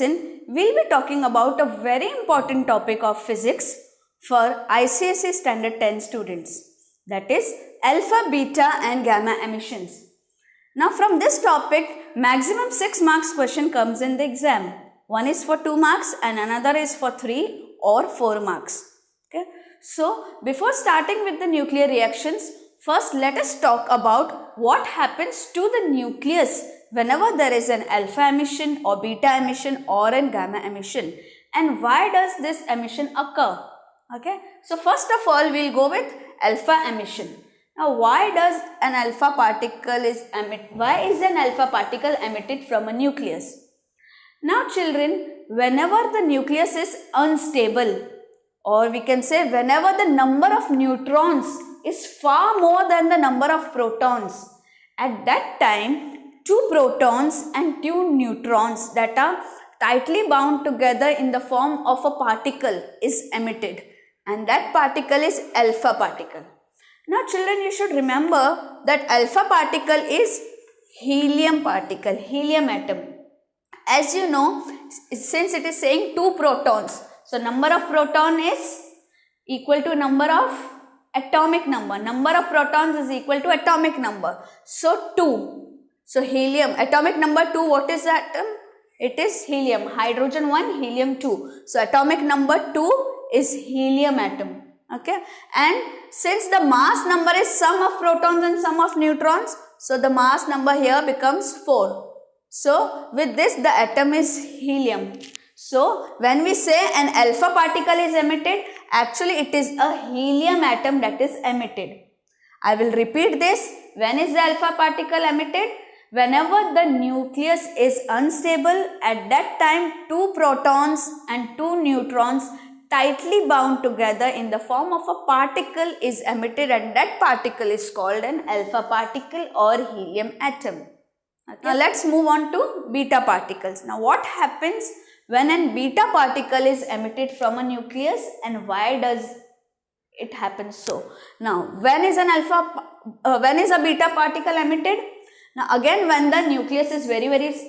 we'll be talking about a very important topic of physics for ICSE Standard 10 students, that is alpha, beta and gamma emissions. Now from this topic, maximum 6 marks question comes in the exam. One is for 2 marks and another is for 3 or 4 marks. Okay. So before starting with the nuclear reactions, first let us talk about what happens to the nucleus whenever there is an alpha emission or beta emission or a gamma emission, and why does this emission occur. Okay. So first of all, we'll go with alpha emission. Now why is an alpha particle emitted from a nucleus? Now children, whenever the nucleus is unstable, or we can say whenever the number of neutrons is far more than the number of protons, at that time 2 protons and 2 neutrons that are tightly bound together in the form of a particle is emitted, and that particle is alpha particle. Now children, you should remember that alpha particle is helium particle, helium atom. As you know, since it is saying 2 protons, so number of proton is equal to number of atomic number. Number of protons is equal to atomic number. So 2. So helium, atomic number 2, what is that atom? It is helium. Hydrogen 1, helium 2. So atomic number 2 is helium atom. Okay. And since the mass number is sum of protons and sum of neutrons, so the mass number here becomes 4. So with this the atom is helium. So when we say an alpha particle is emitted, actually it is a helium atom that is emitted. I will repeat this. When is the alpha particle emitted? Whenever the nucleus is unstable, at that time 2 protons and 2 neutrons tightly bound together in the form of a particle is emitted, and that particle is called an alpha particle or helium atom. Okay. Now let's move on to beta particles. Now what happens when a beta particle is emitted from a nucleus, and why does it happen so? Now when is a beta particle emitted? Now again, when the nucleus is very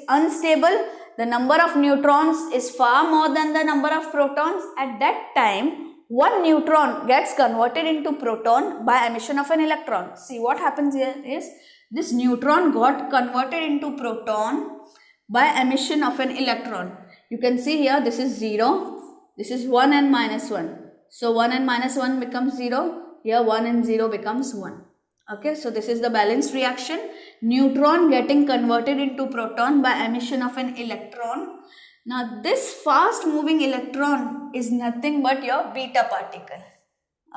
unstable, the number of neutrons is far more than the number of protons. At that time, 1 neutron gets converted into proton by emission of an electron. See, what happens here is this neutron got converted into proton by emission of an electron. You can see here, this is 0, this is 1 and minus 1. So 1 and minus 1 becomes 0, here 1 and 0 becomes 1. Okay, so this is the balanced reaction. Neutron getting converted into proton by emission of an electron. Now this fast moving electron is nothing but your beta particle.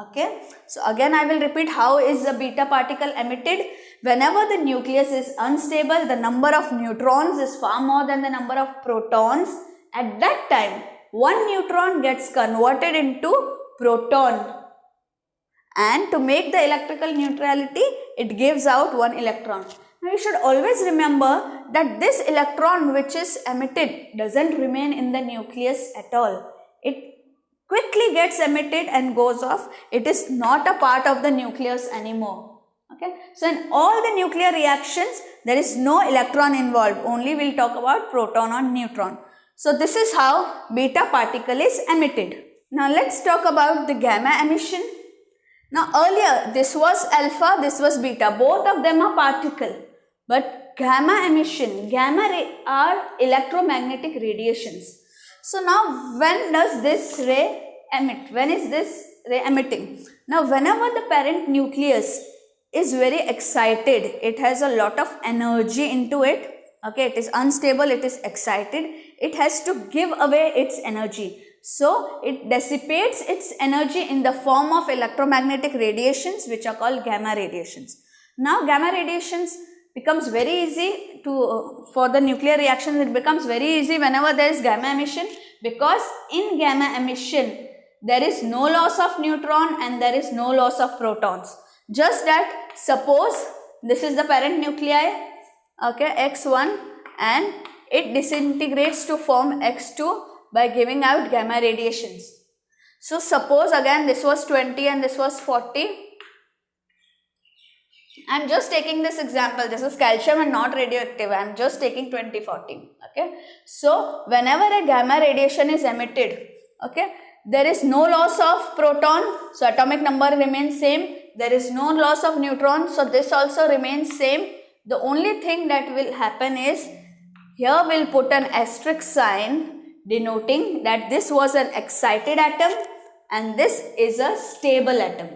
Okay, so again I will repeat how is the beta particle emitted. Whenever the nucleus is unstable, the number of neutrons is far more than the number of protons. At that time, 1 neutron gets converted into proton, and to make the electrical neutrality, it gives out 1 electron. Now you should always remember that this electron which is emitted doesn't remain in the nucleus at all. It quickly gets emitted and goes off. It is not a part of the nucleus anymore. Okay. So in all the nuclear reactions, there is no electron involved. Only we'll talk about proton or neutron. So this is how beta particle is emitted. Now let's talk about the gamma emission. Now earlier this was alpha, this was beta. Both of them are particle. But gamma emission, are electromagnetic radiations. So now when does this ray emit? When is this ray emitting? Now whenever the parent nucleus is very excited, it has a lot of energy into it. Okay, it is unstable, it is excited. It has to give away its energy. So it dissipates its energy in the form of electromagnetic radiations, which are called gamma radiations. Now gamma radiations becomes very easy for the nuclear reactions. It becomes very easy whenever there is gamma emission, because in gamma emission there is no loss of neutron and there is no loss of protons. Just that, suppose this is the parent nuclei, okay, X1, and it disintegrates to form X2 by giving out gamma radiations. So suppose again this was 20 and this was 40. I'm just taking this example. This is calcium and not radioactive. I'm just taking 2040. Okay. So whenever a gamma radiation is emitted, okay, there is no loss of proton. So atomic number remains same. There is no loss of neutron. So this also remains same. The only thing that will happen is here we'll put an asterisk sign denoting that this was an excited atom and this is a stable atom.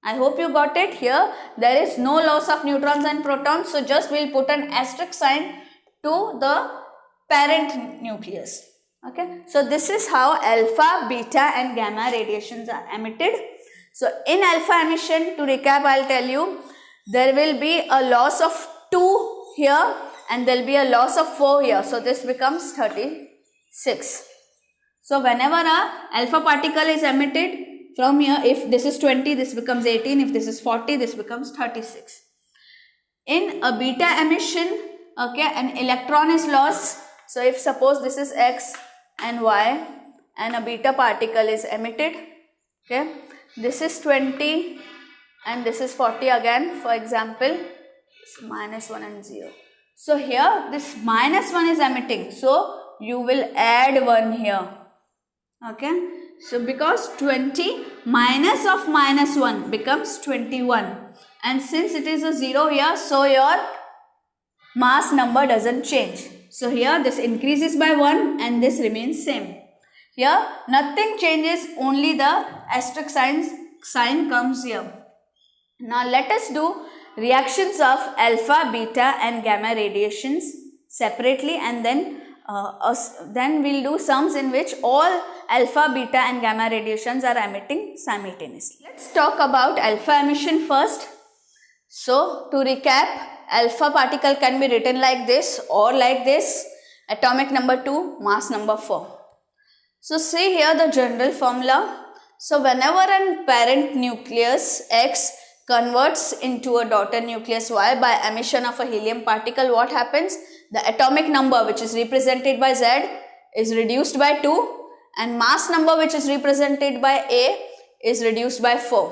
I hope you got it. Here there is no loss of neutrons and protons, so just we'll put an asterisk sign to the parent nucleus. Okay, so this is how alpha, beta and gamma radiations are emitted. So in alpha emission, to recap, I'll tell you, there will be a loss of 2 here and there will be a loss of 4 here. So this becomes 36. So whenever a alpha particle is emitted from here, if this is 20, this becomes 18. If this is 40, this becomes 36. In a beta emission, okay, an electron is lost. So if suppose this is X and Y and a beta particle is emitted, okay, this is 20 and this is 40 again, for example, it's -1 and 0. So here this -1 is emitting, so you will add 1 here, okay. So because 20 minus of -1 becomes 21, and since it is a 0 here, so your mass number doesn't change. So here this increases by 1 and this remains same. Here nothing changes, only the asterisk sign comes here. Now let us do reactions of alpha, beta and gamma radiations separately, and then we'll do sums in which all alpha, beta and gamma radiations are emitting simultaneously. Let's talk about alpha emission first. So to recap, alpha particle can be written like this or like this: atomic number 2, mass number 4. So see here the general formula. So whenever a parent nucleus X converts into a daughter nucleus Y by emission of a helium particle, what happens? The atomic number, which is represented by Z, is reduced by 2 and mass number, which is represented by A, is reduced by 4.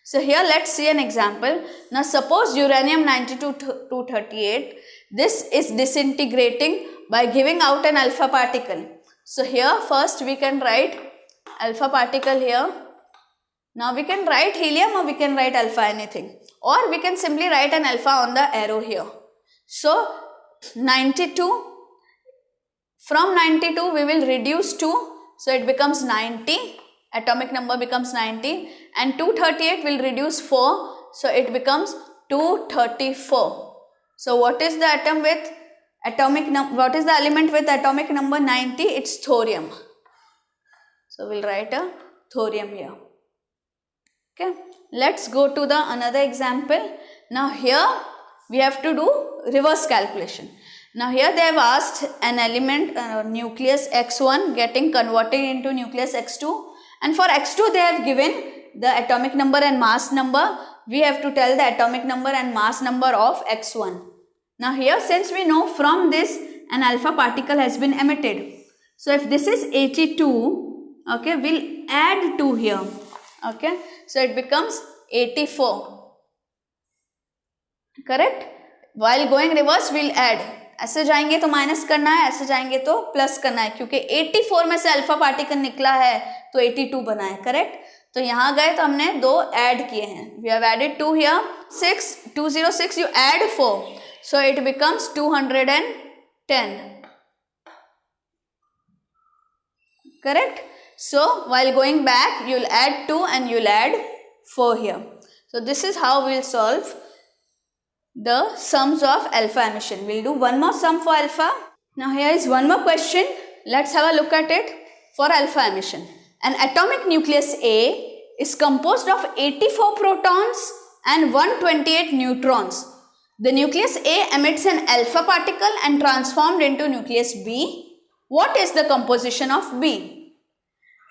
So here let's see an example. Now suppose uranium-92-238, this is disintegrating by giving out an alpha particle. So here first we can write alpha particle here. Now we can write helium or we can write alpha, anything, or we can simply write an alpha on the arrow here. So 92, from 92 we will reduce 2, so it becomes 90, atomic number becomes 90, and 238 will reduce 4, so it becomes 234. So what is the atom with atomic number, what is the element with atomic number 90? It's thorium. So we'll write a thorium here. Okay, let's go to the another example. Now here we have to do reverse calculation. Now here they have asked an element nucleus X1 getting converted into nucleus X2, and for X2 they have given the atomic number and mass number. We have to tell the atomic number and mass number of X1. Now here, since we know from this an alpha particle has been emitted, so if this is 82, okay, we'll add 2 here, okay, so it becomes 84, correct. While going reverse we'll add, ऐसे जाएंगे तो minus करना है, ऐसे जाएंगे तो plus करना है, क्योंकि 84 में से अल्फा पार्टिकल निकला है तो 82 बना है, करेक्ट. तो यहाँ गए तो हमने 2 ऐड किए हैं. We have added 2 here. 206 you add 4, so it becomes 210, correct. So while going back you'll add 2 and you'll add 4 here. So this is how we'll solve the sums of alpha emission. We'll do one more sum for alpha. Now here is one more question. Let's have a look at it. For alpha emission, an atomic nucleus A is composed of 84 protons and 128 neutrons. The nucleus A emits an alpha particle and transformed into nucleus B. What is the composition of B?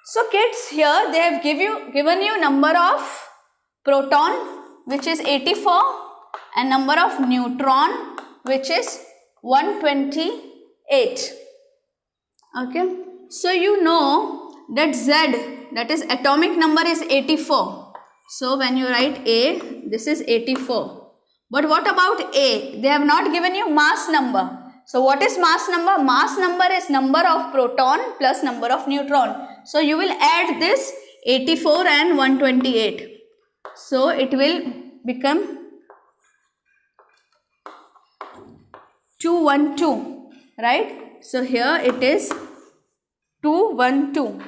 So kids, here they have given you number of proton, which is 84, and number of neutron, which is 128. Okay, so you know that Z, that is atomic number, is 84. So when you write A, this is 84. But what about A? They have not given you mass number. So what is mass number? Mass number is number of proton plus number of neutron. So you will add this 84 and 128. So it will become 212, right? So here it is 212.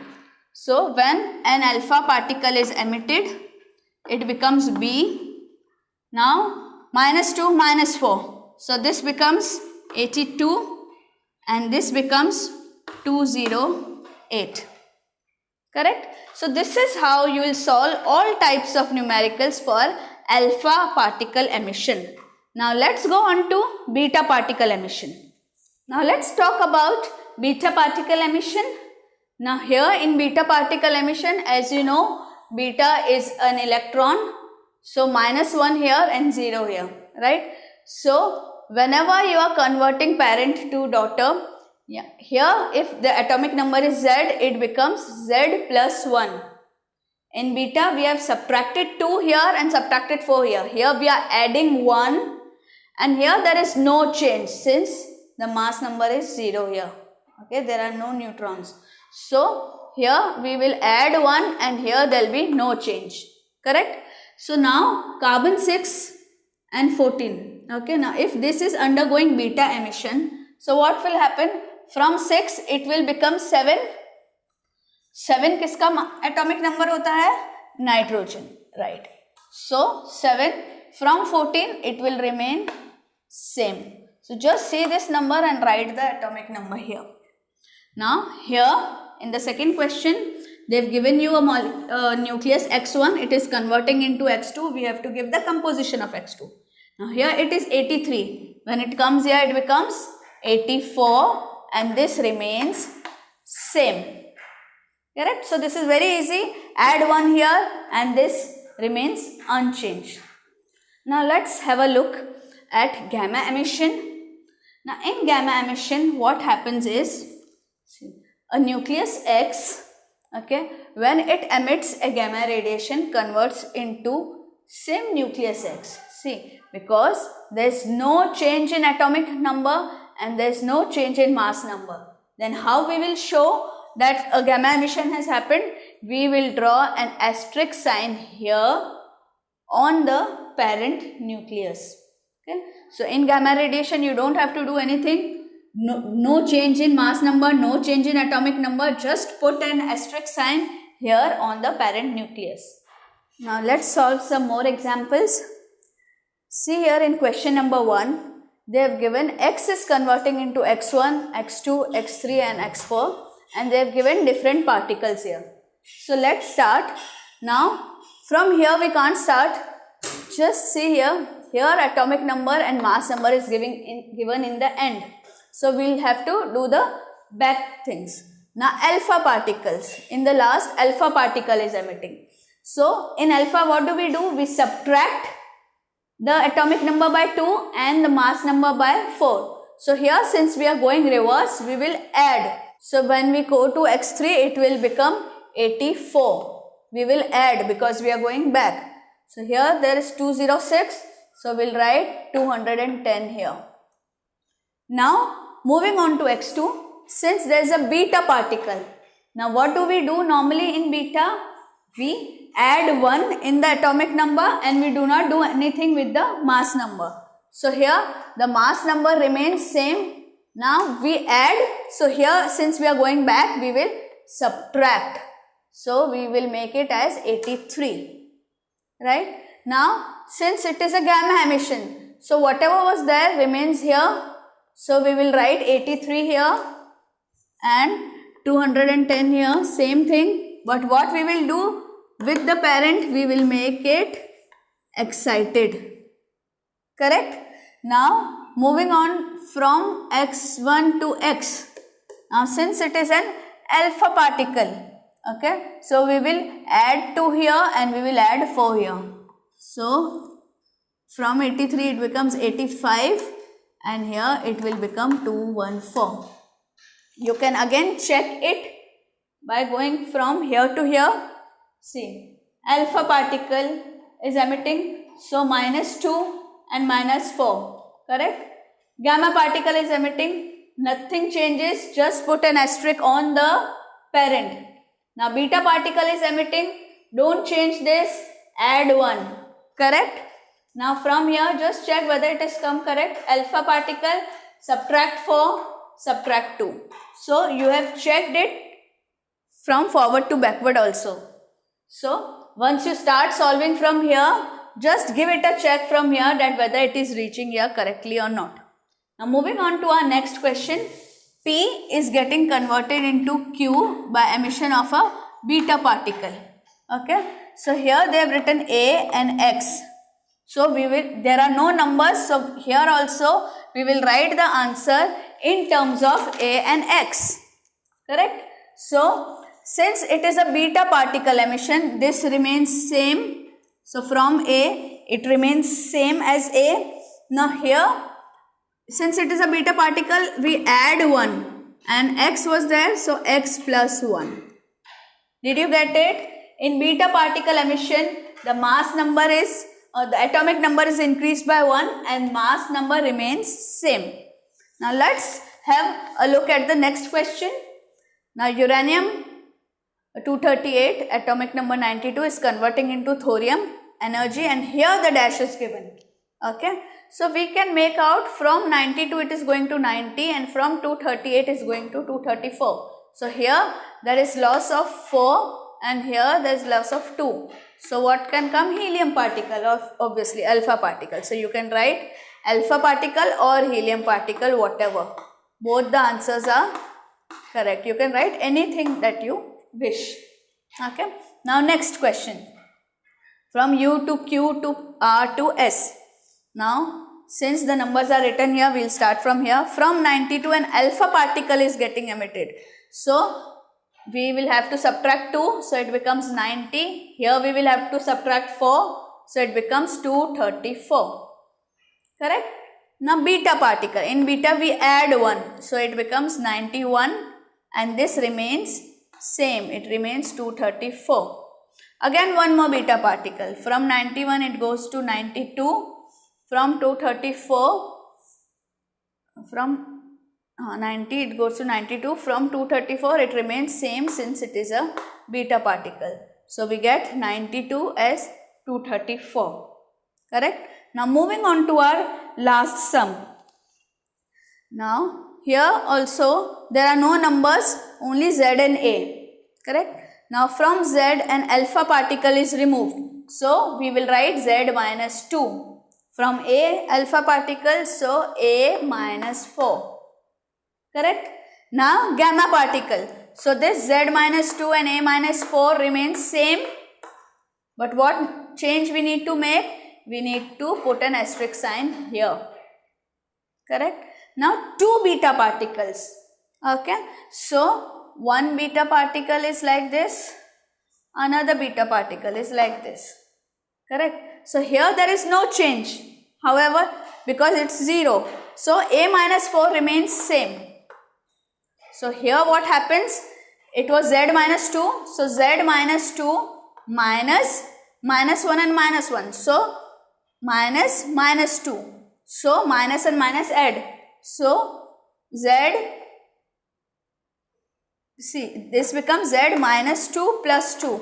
So when an alpha particle is emitted, it becomes B. Now minus 2 minus 4. So this becomes 82 and this becomes 208. Correct? So this is how you will solve all types of numericals for alpha particle emission. Now let's go on to beta particle emission. Now let's talk about beta particle emission. Now here in beta particle emission, as you know, beta is an electron. So minus 1 here and 0 here, right? So whenever you are converting parent to daughter, here if the atomic number is Z, it becomes Z plus 1. In beta we have subtracted 2 here and subtracted 4 here. Here we are adding 1 and here there is no change since the mass number is 0 here. Okay, there are no neutrons. So here we will add 1 and here there will be no change. Correct? So now carbon 6 and 14. Okay, now if this is undergoing beta emission, so what will happen? From 6 it will become 7. 7 किसका atomic number होता है? Nitrogen, right? So 7 from 14 it will remain same. So just see this number and write the atomic number here. Now here in the second question, they have given you a nucleus X1, it is converting into X2, we have to give the composition of X2. Now here it is 83, when it comes here it becomes 84 and this remains same. Correct? So this is very easy, add 1 here and this remains unchanged. Now let's have a look at gamma emission. Now in gamma emission what happens is, a nucleus X, okay, when it emits a gamma radiation converts into same nucleus X. See, because there is no change in atomic number and there is no change in mass number. Then how we will show that a gamma emission has happened? We will draw an asterisk sign here on the parent nucleus. Okay. So in gamma radiation you don't have to do anything. No change in mass number, no change in atomic number, just put an asterisk sign here on the parent nucleus. Now let's solve some more examples. See here in question number 1, they have given X is converting into X1, X2, X3 and X4 and they have given different particles here. So let's start. Now from here we can't start, just see here atomic number and mass number is given in the end. So we will have to do the back things. Now alpha particles, in the last alpha particle is emitting. So in alpha what do? We subtract the atomic number by 2 and the mass number by 4. So here since we are going reverse, we will add. So when we go to X3 it will become 84. We will add because we are going back. So here there is 206. So we will write 210 here. Now moving on to X2, since there is a beta particle. Now what do? Normally in beta, we add 1 in the atomic number and we do not do anything with the mass number. So here the mass number remains same. Now we add, so here since we are going back, we will subtract. So we will make it as 83, right? Now since it is a gamma emission, so whatever was there remains here. So we will write 83 here and 210 here, same thing. But what we will do with the parent, we will make it excited. Correct? Now moving on from X1 to X. Now since it is an alpha particle, okay, so we will add 2 here and we will add 4 here. So from 83 it becomes 85 and here it will become 214. You can again check it by going from here to here. See, alpha particle is emitting, so -2 and -4, correct? Gamma particle is emitting, nothing changes, just put an asterisk on the parent. Now beta particle is emitting, don't change this, add 1, correct? Now from here just check whether it has come correct. Alpha particle, subtract 4, subtract 2. So you have checked it from forward to backward also. So once you start solving from here, just give it a check from here that whether it is reaching here correctly or not. Now moving on to our next question. P is getting converted into Q by emission of a beta particle. Okay. So here they have written A and X. So there are no numbers. So here also we will write the answer in terms of A and X. Correct. So since it is a beta particle emission, this remains same. So from A, it remains same as A. Now here, since it is a beta particle, we add 1 and X was there, so X plus 1. Did you get it? In beta particle emission, the mass number is, the atomic number is increased by 1 and mass number remains same. Now let's have a look at the next question. Now uranium 238, atomic number 92, is converting into thorium energy, and here the dash is given. Okay. So we can make out from 92 it is going to 90 and from 238 is going to 234. So here there is loss of 4 and here there is loss of 2. So what can come? Helium particle or obviously alpha particle. So you can write alpha particle or helium particle, whatever. Both the answers are correct. You can write anything that you wish. Okay. Now next question. From U to Q to R to S. Now since the numbers are written here, we will start from here. From 92 an alpha particle is getting emitted. So we will have to subtract 2, so it becomes 90. Here we will have to subtract 4, so it becomes 234. Correct? Now beta particle. In beta we add 1, so it becomes 91 and this remains same. It remains 234. Again one more beta particle. From 91 it goes to 92. From 234, from 90 it goes to 92. From 234 it remains same since it is a beta particle. So we get 92 as 234. Correct? Now moving on to our last sum. Now here also there are no numbers, only Z and A. Correct? Now from Z an alpha particle is removed. So we will write Z minus 2. From A alpha particle, so A minus 4. Correct? Now gamma particle. So this Z minus 2 and A minus 4 remains same. But what change we need to make? We need to put an asterisk sign here. Correct? Now 2 beta particles. Okay? So one beta particle is like this. Another beta particle is like this. Correct? So here there is no change. However, because it's 0, so A minus 4 remains same. So here what happens? It was Z minus 2. So Z minus 2 minus 1 and minus 1. So minus 2. So minus and minus add. So Z, see, this becomes Z minus 2 plus 2.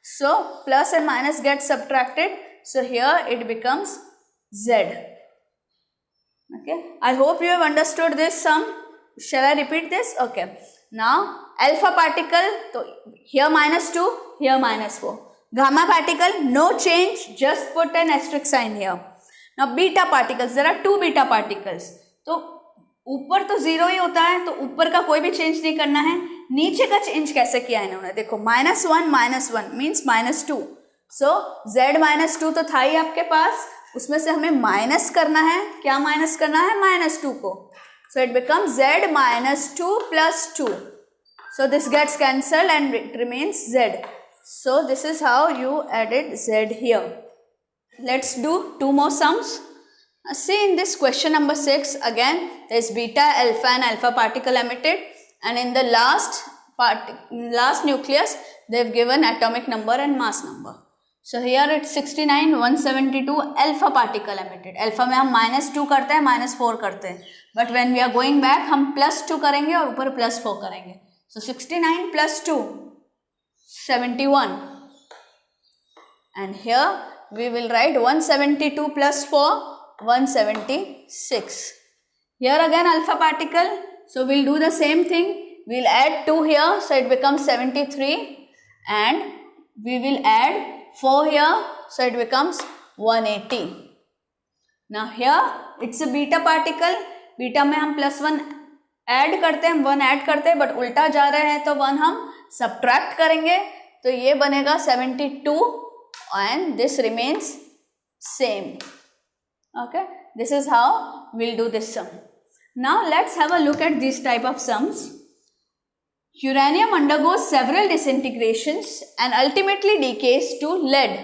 So plus and minus get subtracted. So here it becomes Z. Okay. I hope you have understood this sum. Shall I repeat this? Okay. Now alpha particle, so here minus 2, here minus 4. Gamma particle, no change, just put an asterisk sign here. Now beta particles, there are 2 beta particles. तो ऊपर तो 0 ही होता है, तो ऊपर का कोई भी चेंज नहीं करना है. नीचे का चेंज कैसे किया है इन्होंने? देखो -1 मीन्स -2. सो Z -2 तो था ही आपके पास, उसमें से हमें माइनस करना है. क्या माइनस करना है? -2 को. So it becomes Z -2 plus 2. So this gets cancelled and it remains Z. So this is how you added Z here. Let's do 2 more sums. See in this question number 6, again there is beta, alpha and alpha particle emitted, and in the last nucleus they have given atomic number and mass number. So here it's 69, 172 alpha particle emitted. Alpha में हम -2 करते हैं, -4 करते हैं, but when we are going back हम +2 करेंगे और ऊपर +4 करेंगे. So 69 + 2, 71, and here we will write 172 + 4, 176. Here again alpha particle, so we'll do the same thing. We'll add 2 here, so it becomes 73, and we will add 4 here, so it becomes 180. Now here it's a beta particle. Beta में हम +1 add करते हैं, 1 add करते हैं, but उल्टा जा रहे हैं तो 1 हम सब्ट्रैक्ट करेंगे, तो ये बनेगा 72 and this remains same. Okay, this is how we'll do this sum. Now let's have a look at these type of sums. Uranium undergoes several disintegrations and ultimately decays to lead.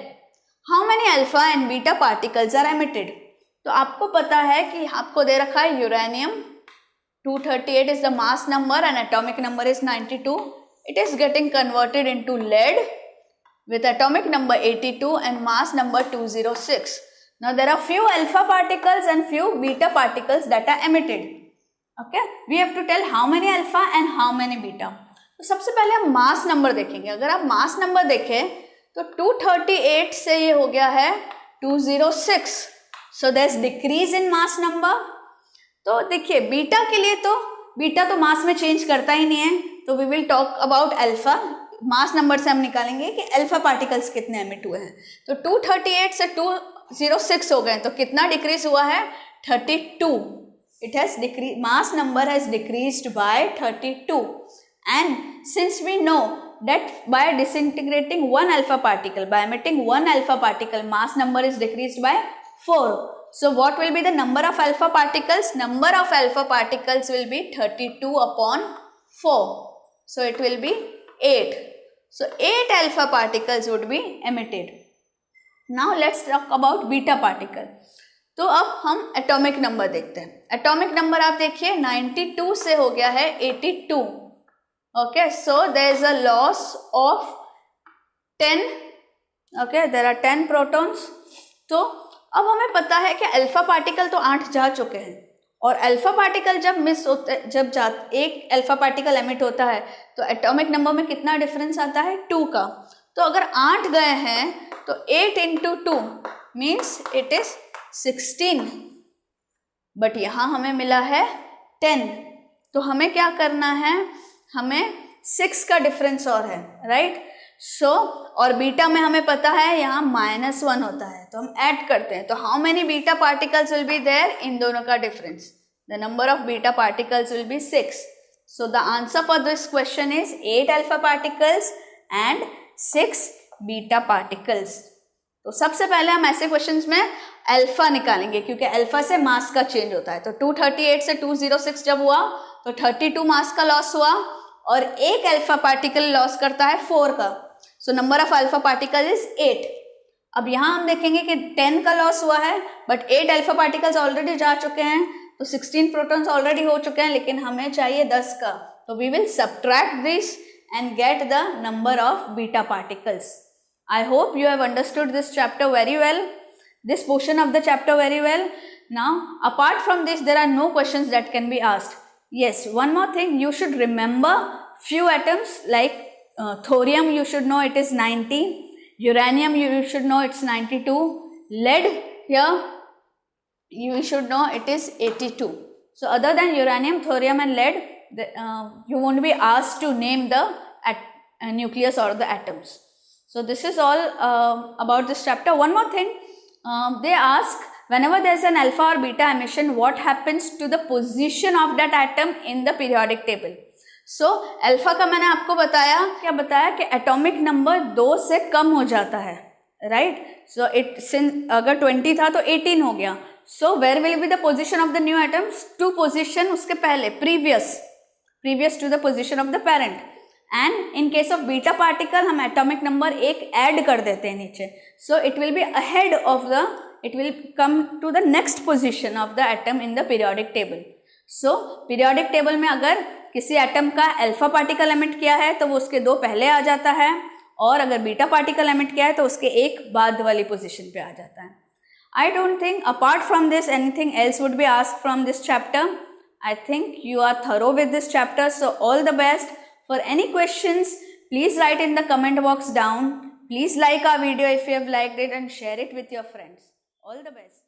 How many alpha and beta particles are emitted? तो आपको पता है कि आपको दे रखा है uranium 238 is the mass number and atomic number is 92. It is getting converted into lead with atomic number 82 and mass number 206. Now there are few alpha particles and few beta particles that are emitted. Okay, we have to tell how many alpha and how many beta. तो सबसे पहले हम mass number देखेंगे. अगर आप mass number देखें तो 238 से ये हो गया है 206. So there is decrease in mass number. तो देखिए बीटा के लिए तो बीटा तो मास में चेंज करता ही नहीं है, तो we will talk about alpha. Mass number से हम निकालेंगे कि अल्फा पार्टिकल्स कितने एमिट हुए हैं. तो 238 से 206 हो गए, तो कितना डिक्रीज हुआ है? 32. It has decreased, mass number has decreased by 32. And since we know that by disintegrating one alpha particle, by emitting one alpha particle, mass number is decreased by 4. So what will be the number of alpha particles? Number of alpha particles will be 32 upon 4. So it will be 8. So 8 alpha particles would be emitted. Now let's talk about beta particle. तो अब हम atomic number देखते हैं. Atomic number आप देखिए 92 से हो गया है 82. Okay, so there is a loss of 10. Okay, there are 10 protons. तो अब हमें पता है कि अल्फा पार्टिकल तो 8 जा चुके हैं, और अल्फा पार्टिकल जब मिस होते, एक अल्फा पार्टिकल एमिट होता है तो एटॉमिक नंबर में कितना डिफरेंस आता है? 2 का. तो अगर 8 गए हैं तो 8 × 2 मीन्स इट इज 16, बट यहाँ हमें मिला है 10. तो हमें क्या करना है? हमें 6 का डिफरेंस और है, राइट? सो और बीटा में हमें पता है यहाँ -1 होता है, तो हम ऐड करते हैं. तो how many beta particles will be there? इन दोनों का difference, the number of beta particles will be 6. So the answer for this question is 8 alpha particles and 6 beta particles. तो सबसे पहले हम ऐसे क्वेश्चंस में अल्फा निकालेंगे, क्योंकि अल्फा से मास का चेंज होता है. तो 238 से 206 जब हुआ तो 32 मास का लॉस हुआ, और एक अल्फा पार्टिकल लॉस करता है 4 का. So number of alpha particle is 8. अब यहाँ हम देखेंगे कि 10 का लॉस हुआ है, बट 8 अल्फा पार्टिकल्स ऑलरेडी जा चुके हैं, तो 16 प्रोटॉन्स ऑलरेडी हो चुके हैं, लेकिन हमें चाहिए 10 का. तो we will subtract this and get the number of beta particles. I hope you have understood this chapter very well, this portion of the chapter very well. Now, apart from this, there are no questions that can be asked. Yes, one more thing, you should remember few atoms like thorium, you should know it is 90, uranium, you should know it's 92, lead here, you should know it is 82. So, other than uranium, thorium and lead, you won't be asked to name the nucleus or the atoms. So this is all about this chapter. One more thing, they ask whenever there is an alpha or beta emission, what happens to the position of that atom in the periodic table? So alpha का मैंने आपको बताया, क्या बताया कि atomic number 2 से कम हो जाता है, right? So it since अगर 20 था तो 18 हो गया. So where will be the position of the new atoms? To position उसके पहले, previous to the position of the parent. And in case of beta particle हम एटॉमिक नंबर 1 ऐड कर देते हैं नीचे. So it will be ahead of the, it will come to the next position of the atom in the periodic table. सो periodic table में अगर किसी atom का अल्फा पार्टिकल एमिट किया है तो वो उसके 2 पहले आ जाता है, और अगर बीटा पार्टिकल एमिट किया है तो उसके एक बाद वाली पोजीशन पे आ जाता है. I don't think apart from this anything else would be asked from this chapter. I think you are thorough with this chapter, so all the best. For any questions, please write in the comment box down. Please like our video if you have liked it and share it with your friends. All the best.